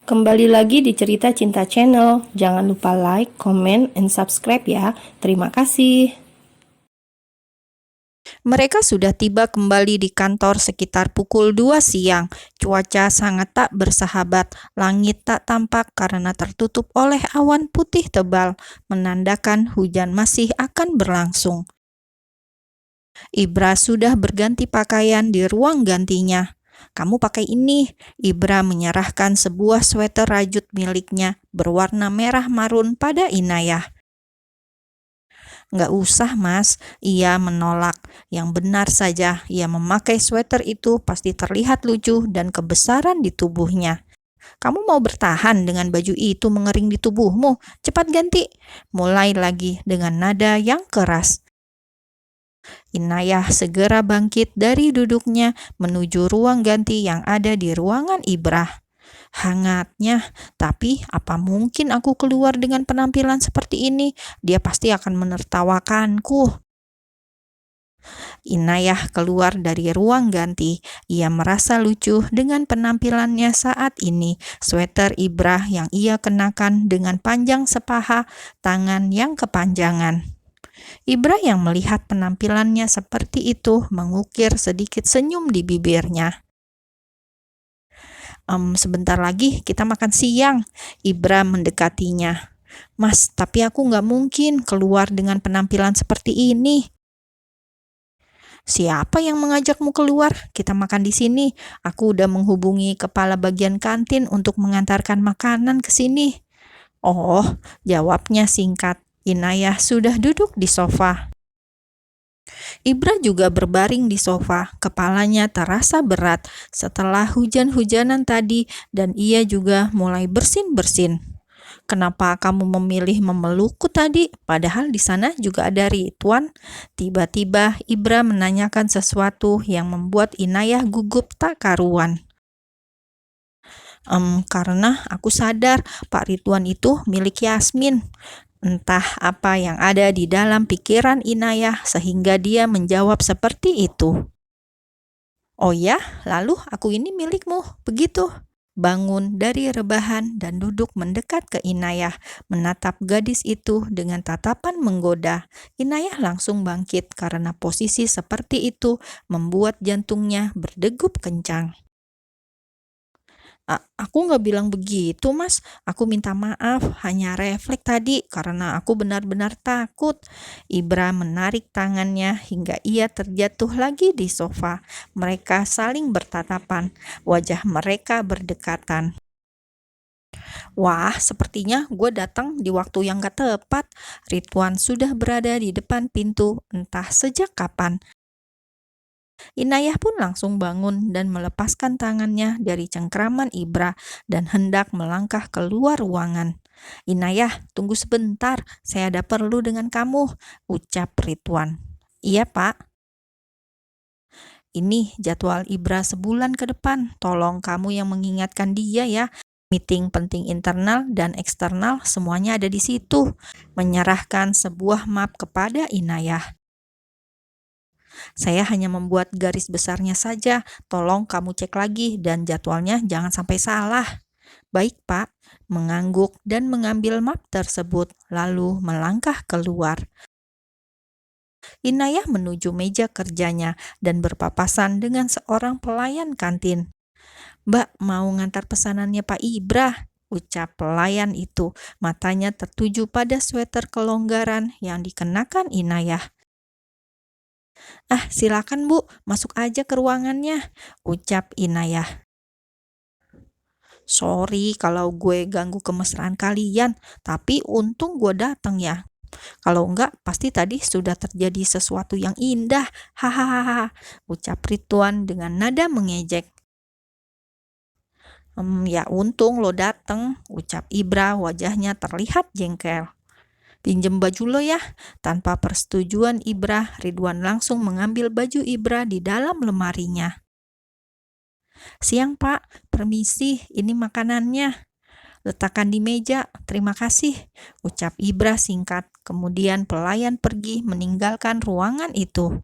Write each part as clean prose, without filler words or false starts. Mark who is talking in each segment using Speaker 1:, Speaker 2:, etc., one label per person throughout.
Speaker 1: Kembali lagi di Cerita Cinta Channel. Jangan lupa like, comment, and subscribe ya. Terima kasih.
Speaker 2: Mereka sudah tiba kembali di kantor sekitar pukul 2 siang. Cuaca sangat tak bersahabat. Langit tak tampak karena tertutup oleh awan putih tebal, menandakan hujan masih akan berlangsung. Ibra sudah berganti pakaian di ruang gantinya. "Kamu pakai ini." Ibra menyerahkan sebuah sweter rajut miliknya berwarna merah marun pada Inayah. "Nggak usah, Mas," ia menolak. Yang benar saja, ia memakai sweter itu pasti terlihat lucu dan kebesaran di tubuhnya. "Kamu mau bertahan dengan baju itu mengering di tubuhmu? Cepat ganti." Mulai lagi dengan nada yang keras. Inayah segera bangkit dari duduknya menuju ruang ganti yang ada di ruangan Ibrah. Hangatnya, "Tapi apa mungkin aku keluar dengan penampilan seperti ini? Dia pasti akan menertawakanku." Inayah keluar dari ruang ganti. Ia merasa lucu dengan penampilannya saat ini. Sweter Ibrah yang ia kenakan dengan panjang sepaha, tangan yang kepanjangan. Ibra yang melihat penampilannya seperti itu mengukir sedikit senyum di bibirnya. Sebentar lagi kita makan siang." Ibra mendekatinya. "Mas, tapi aku nggak mungkin keluar dengan penampilan seperti ini." "Siapa yang mengajakmu keluar? Kita makan di sini. Aku udah menghubungi kepala bagian kantin untuk mengantarkan makanan ke sini." "Oh," jawabnya singkat. Inayah sudah duduk di sofa. Ibra juga berbaring di sofa, kepalanya terasa berat setelah hujan-hujanan tadi dan ia juga mulai bersin-bersin. "Kenapa kamu memilih memelukku tadi? Padahal di sana juga ada Ridwan." Tiba-tiba Ibra menanyakan sesuatu yang membuat Inayah gugup tak karuan. Karena aku sadar Pak Ridwan itu milik Yasmin." Entah apa yang ada di dalam pikiran Inayah sehingga dia menjawab seperti itu. "Oh ya, lalu aku ini milikmu, begitu?" Bangun dari rebahan dan duduk mendekat ke Inayah, menatap gadis itu dengan tatapan menggoda. Inayah langsung bangkit karena posisi seperti itu membuat jantungnya berdegup kencang. Aku nggak bilang begitu, Mas. Aku minta maaf, hanya refleks tadi karena aku benar-benar takut." Ibra menarik tangannya hingga ia terjatuh lagi di sofa. Mereka saling bertatapan, wajah mereka berdekatan. "Wah, sepertinya gue datang di waktu yang gak tepat." Ridwan sudah berada di depan pintu, entah sejak kapan. Inayah pun langsung bangun dan melepaskan tangannya dari cengkraman Ibra dan hendak melangkah keluar ruangan. "Inayah, tunggu sebentar, saya ada perlu dengan kamu," ucap Ridwan. "Iya, Pak." "Ini jadwal Ibra sebulan ke depan, tolong kamu yang mengingatkan dia ya. Meeting penting internal dan eksternal semuanya ada di situ." Menyerahkan sebuah map kepada Inayah. "Saya hanya membuat garis besarnya saja, tolong kamu cek lagi dan jadwalnya jangan sampai salah." "Baik, Pak." Mengangguk dan mengambil map tersebut, lalu melangkah keluar. Inayah menuju meja kerjanya dan berpapasan dengan seorang pelayan kantin. "Mbak, mau ngantar pesanannya Pak Ibra," ucap pelayan itu. Matanya tertuju pada sweter kelonggaran yang dikenakan Inayah. Silakan Bu, masuk aja ke ruangannya," ucap Inayah. "Sorry kalau gue ganggu kemesraan kalian, tapi untung gue datang ya. Kalau enggak, pasti tadi sudah terjadi sesuatu yang indah. Hahaha," ucap Ridwan dengan nada mengejek. Ya untung lo datang," ucap Ibra, wajahnya terlihat jengkel. "Pinjem baju lo ya." Tanpa persetujuan Ibra, Ridwan langsung mengambil baju Ibra di dalam lemarinya. "Siang, Pak. Permisi, ini makanannya." "Letakkan di meja, terima kasih," ucap Ibra singkat. Kemudian pelayan pergi meninggalkan ruangan itu.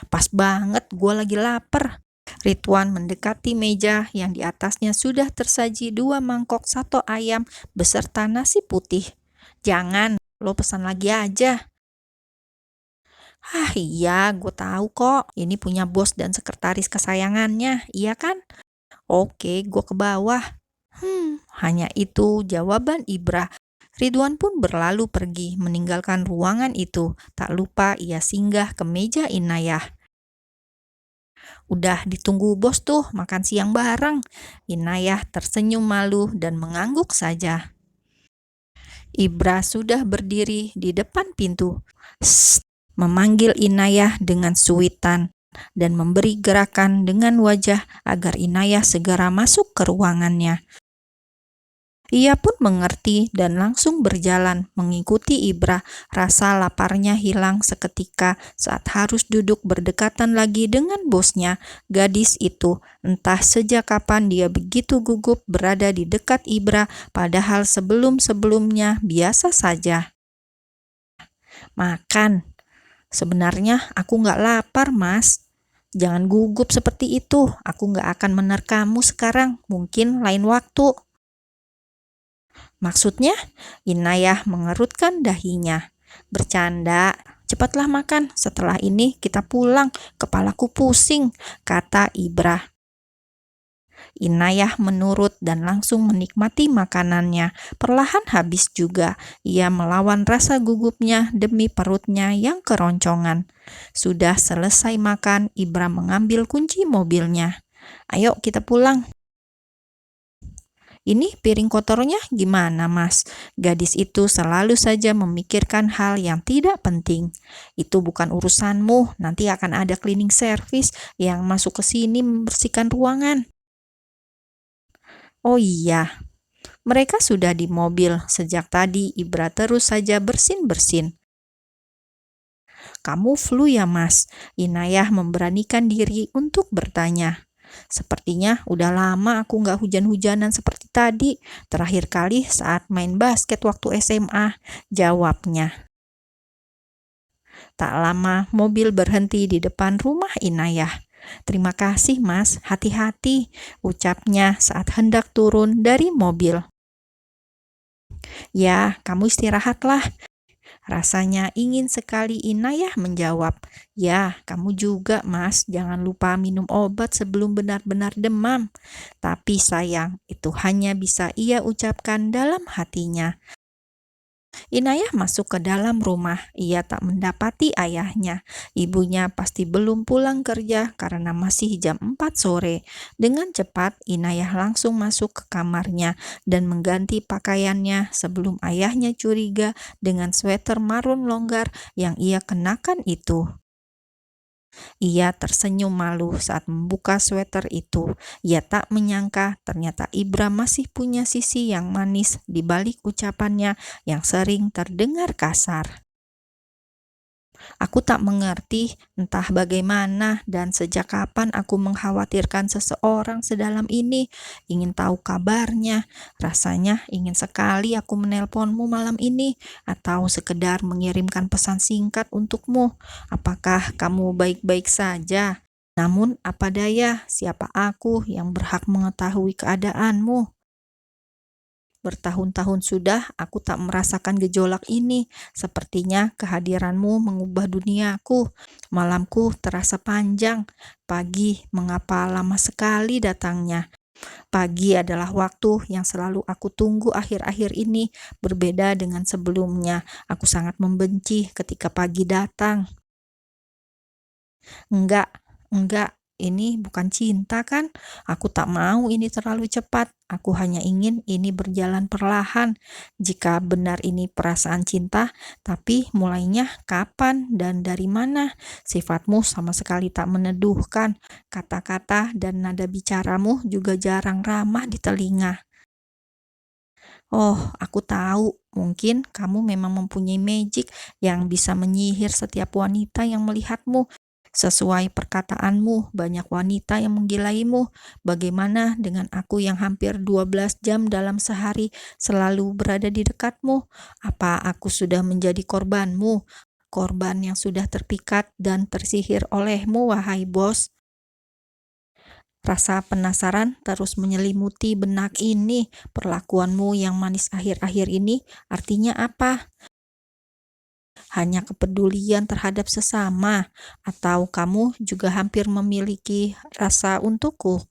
Speaker 2: "Pas banget, gue lagi lapar." Ridwan mendekati meja yang di atasnya sudah tersaji 2 mangkok sato ayam beserta nasi putih. "Jangan, lo pesan lagi aja." "Ah iya, gue tahu kok. Ini punya bos dan sekretaris kesayangannya, iya kan?" "Oke, gue ke bawah." Hanya itu jawaban Ibra. Ridwan pun berlalu pergi, meninggalkan ruangan itu. Tak lupa ia singgah ke meja Inayah. "Udah ditunggu bos tuh, makan siang bareng." Inayah tersenyum malu dan mengangguk saja. Ibra sudah berdiri di depan pintu. "Sst," memanggil Inayah dengan suitan dan memberi gerakan dengan wajah agar Inayah segera masuk ke ruangannya. Ia pun mengerti dan langsung berjalan mengikuti Ibra. Rasa laparnya hilang seketika saat harus duduk berdekatan lagi dengan bosnya. Gadis itu, entah sejak kapan dia begitu gugup berada di dekat Ibra, padahal sebelum-sebelumnya biasa saja. "Makan." "Sebenarnya aku nggak lapar, Mas." "Jangan gugup seperti itu. Aku nggak akan menerkamu sekarang. Mungkin lain waktu." "Maksudnya?" Inayah mengerutkan dahinya. "Bercanda. Cepatlah makan. Setelah ini kita pulang. Kepalaku pusing," kata Ibra. Inayah menurut dan langsung menikmati makanannya. Perlahan habis juga. Ia melawan rasa gugupnya demi perutnya yang keroncongan. Sudah selesai makan, Ibra mengambil kunci mobilnya. "Ayo kita pulang." "Ini piring kotornya gimana, Mas?" Gadis itu selalu saja memikirkan hal yang tidak penting. "Itu bukan urusanmu, nanti akan ada cleaning service yang masuk ke sini membersihkan ruangan." "Oh iya." Mereka sudah di mobil. Sejak tadi Ibra terus saja bersin-bersin. "Kamu flu ya, Mas?" Inayah memberanikan diri untuk bertanya. "Sepertinya udah lama aku nggak hujan-hujanan seperti tadi. Terakhir kali saat main basket waktu SMA," jawabnya. Tak lama mobil berhenti di depan rumah Inayah. "Terima kasih, Mas. Hati-hati," ucapnya saat hendak turun dari mobil. "Ya, kamu istirahatlah." Rasanya ingin sekali Inayah menjawab, "Ya, kamu juga, Mas. Jangan lupa minum obat sebelum benar-benar demam." Tapi sayang, itu hanya bisa ia ucapkan dalam hatinya. Inayah masuk ke dalam rumah. Ia tak mendapati ayahnya. Ibunya pasti belum pulang kerja karena masih jam 4 sore. Dengan cepat, Inayah langsung masuk ke kamarnya dan mengganti pakaiannya sebelum ayahnya curiga dengan sweter marun longgar yang ia kenakan itu. Ia tersenyum malu saat membuka sweter itu. Ia tak menyangka ternyata Ibra masih punya sisi yang manis di balik ucapannya yang sering terdengar kasar. "Aku tak mengerti entah bagaimana dan sejak kapan aku mengkhawatirkan seseorang sedalam ini. Ingin tahu kabarnya. Rasanya ingin sekali aku menelponmu malam ini atau sekedar mengirimkan pesan singkat untukmu. Apakah kamu baik-baik saja? Namun apa daya, siapa aku yang berhak mengetahui keadaanmu? Bertahun-tahun sudah aku tak merasakan gejolak ini. Sepertinya kehadiranmu mengubah duniaku. Malamku terasa panjang. Pagi mengapa lama sekali datangnya? Pagi adalah waktu yang selalu aku tunggu akhir-akhir ini. Berbeda dengan sebelumnya. Aku sangat membenci ketika pagi datang." "Enggak, enggak, ini bukan cinta kan? Aku tak mau ini terlalu cepat. Aku hanya ingin ini berjalan perlahan. Jika benar ini perasaan cinta, tapi mulainya kapan dan dari mana? Sifatmu sama sekali tak meneduhkan. Kata-kata dan nada bicaramu juga jarang ramah di telinga." "Oh, aku tahu. Mungkin kamu memang mempunyai magic yang bisa menyihir setiap wanita yang melihatmu. Sesuai perkataanmu, banyak wanita yang menggilaimu. Bagaimana dengan aku yang hampir 12 jam dalam sehari selalu berada di dekatmu? Apa aku sudah menjadi korbanmu? Korban yang sudah terpikat dan tersihir olehmu, wahai bos?" Rasa penasaran terus menyelimuti benak ini. Perlakuanmu yang manis akhir-akhir ini artinya apa? Hanya kepedulian terhadap sesama, atau kamu juga hampir memiliki rasa untukku?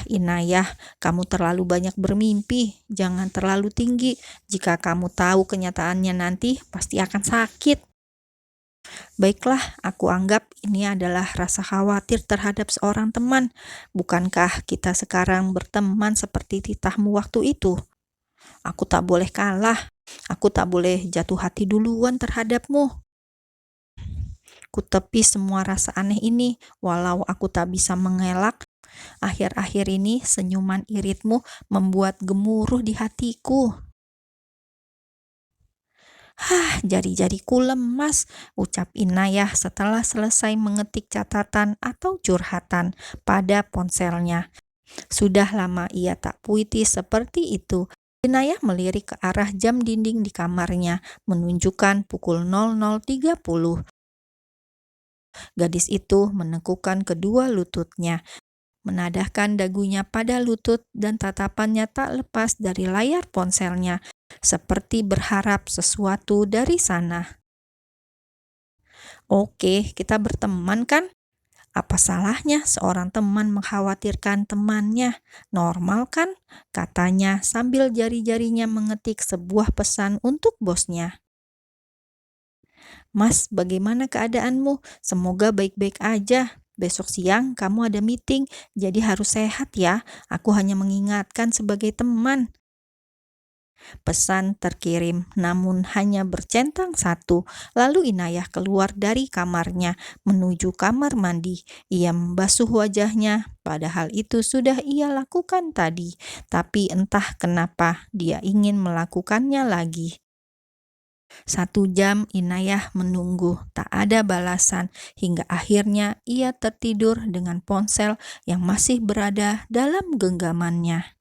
Speaker 2: Inayah, kamu terlalu banyak bermimpi. Jangan terlalu tinggi. Jika kamu tahu kenyataannya nanti, pasti akan sakit. Baiklah, aku anggap ini adalah rasa khawatir terhadap seorang teman. Bukankah kita sekarang berteman seperti titahmu waktu itu? Aku tak boleh kalah. Aku tak boleh jatuh hati duluan terhadapmu. Ku tepis semua rasa aneh ini, walau aku tak bisa mengelak. Akhir-akhir ini senyuman iritmu membuat gemuruh di hatiku. Jari-jariku lemas, ucap Inayah setelah selesai mengetik catatan atau curhatan pada ponselnya. Sudah lama ia tak puitis seperti itu. Inayah melirik ke arah jam dinding di kamarnya, menunjukkan pukul 00.30. Gadis itu menekukkan kedua lututnya, menadahkan dagunya pada lutut dan tatapannya tak lepas dari layar ponselnya, seperti berharap sesuatu dari sana. Oke, kita berteman kan? Apa salahnya seorang teman mengkhawatirkan temannya? Normal kan? Katanya sambil jari-jarinya mengetik sebuah pesan untuk bosnya. Mas, bagaimana keadaanmu? Semoga baik-baik aja. Besok siang kamu ada meeting, jadi harus sehat ya. Aku hanya mengingatkan sebagai teman. Pesan terkirim, namun hanya bercentang satu. Lalu Inayah keluar dari kamarnya, menuju kamar mandi. Ia membasuh wajahnya, padahal itu sudah ia lakukan tadi. Tapi entah kenapa dia ingin melakukannya lagi. 1 jam Inayah menunggu, tak ada balasan, hingga akhirnya ia tertidur dengan ponsel yang masih berada dalam genggamannya.